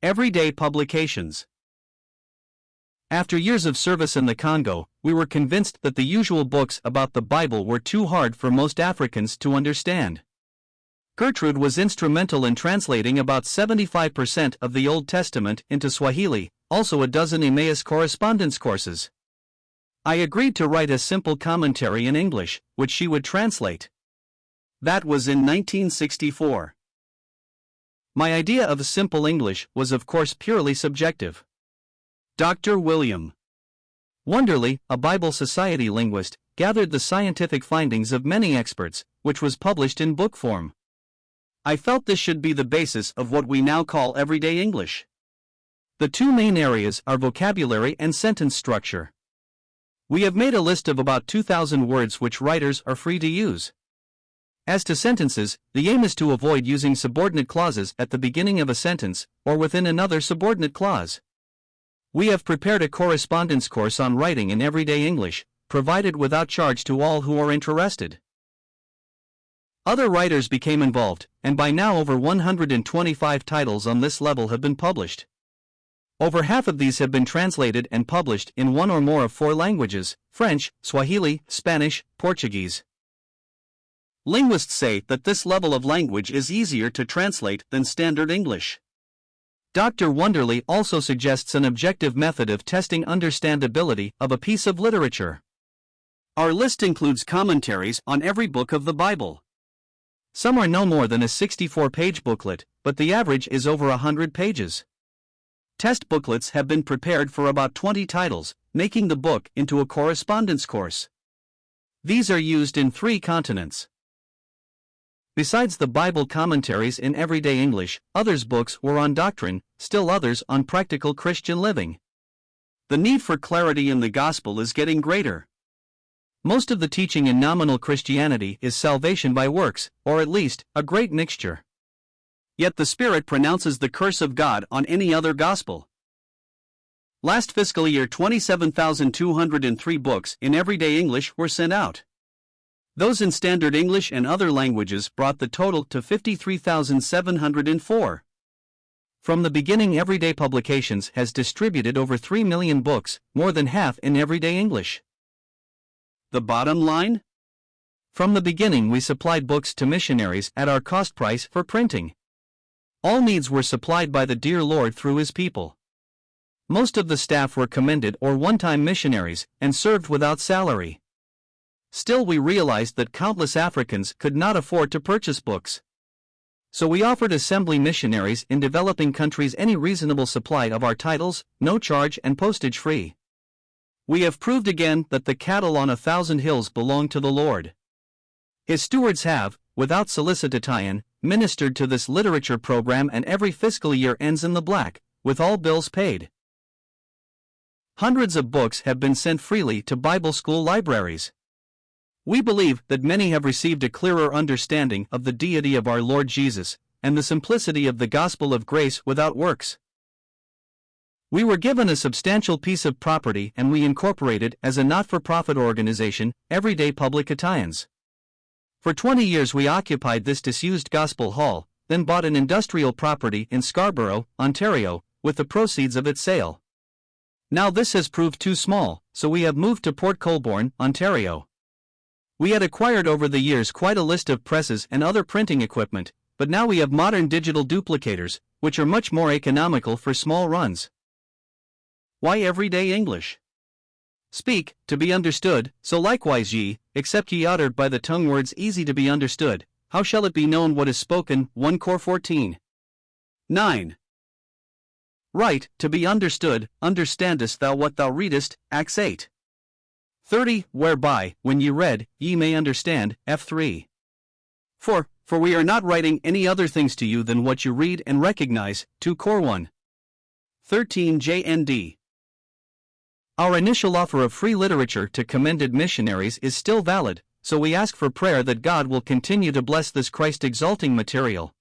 Everyday publications. After years of service in the Congo, we were convinced that the usual books about the Bible were too hard for most Africans to understand. Gertrude was instrumental in translating about 75% of the Old Testament into Swahili, also a dozen Emmaus correspondence courses. I agreed to write a simple commentary in English, which she would translate. That was in 1964. My idea of simple English was of course purely subjective. Dr. William Wonderly, a Bible Society linguist, gathered the scientific findings of many experts, which was published in book form. I felt this should be the basis of what we now call everyday English. The two main areas are vocabulary and sentence structure. We have made a list of about 2,000 words which writers are free to use. As to sentences, the aim is to avoid using subordinate clauses at the beginning of a sentence, or within another subordinate clause. We have prepared a correspondence course on writing in everyday English, provided without charge to all who are interested. Other writers became involved, and by now over 125 titles on this level have been published. Over half of these have been translated and published in one or more of 4 languages: French, Swahili, Spanish, Portuguese. Linguists say that this level of language is easier to translate than standard English. Dr. Wonderly also suggests an objective method of testing understandability of a piece of literature. Our list includes commentaries on every book of the Bible. Some are no more than a 64-page booklet, but the average is over 100 pages. Test booklets have been prepared for about 20 titles, making the book into a correspondence course. These are used in 3 continents. Besides the Bible commentaries in everyday English, others' books were on doctrine, still others on practical Christian living. The need for clarity in the gospel is getting greater. Most of the teaching in nominal Christianity is salvation by works, or at least, a great mixture. Yet the Spirit pronounces the curse of God on any other gospel. Last fiscal year 27,203 books in everyday English were sent out. Those in standard English and other languages brought the total to 53,704. From the beginning, Everyday Publications has distributed over 3 million books, more than half in everyday English. The bottom line? From the beginning we supplied books to missionaries at our cost price for printing. All needs were supplied by the dear Lord through His people. Most of the staff were commended or one-time missionaries, and served without salary. Still, we realized that countless Africans could not afford to purchase books. So we offered assembly missionaries in developing countries any reasonable supply of our titles, no charge and postage free. We have proved again that the cattle on 1,000 hills belong to the Lord. His stewards have, without solicitation, ministered to this literature program, and every fiscal year ends in the black, with all bills paid. Hundreds of books have been sent freely to Bible school libraries. We believe that many have received a clearer understanding of the deity of our Lord Jesus, and the simplicity of the gospel of grace without works. We were given a substantial piece of property and we incorporated as a not-for-profit organization, Everyday Publications. For 20 years we occupied this disused gospel hall, then bought an industrial property in Scarborough, Ontario, with the proceeds of its sale. Now this has proved too small, so we have moved to Port Colborne, Ontario. We had acquired over the years quite a list of presses and other printing equipment, but now we have modern digital duplicators, which are much more economical for small runs. Why everyday English? Speak, to be understood, so likewise ye, except ye uttered by the tongue words easy to be understood, how shall it be known what is spoken? 1 Cor 14. 9. Write, to be understood, understandest thou what thou readest? Acts 8. 30. Whereby, when ye read, ye may understand. F3. For we are not writing any other things to you than what you read and recognize. 2 Cor 1. 13. JND. Our initial offer of free literature to commended missionaries is still valid, so we ask for prayer that God will continue to bless this Christ-exalting material.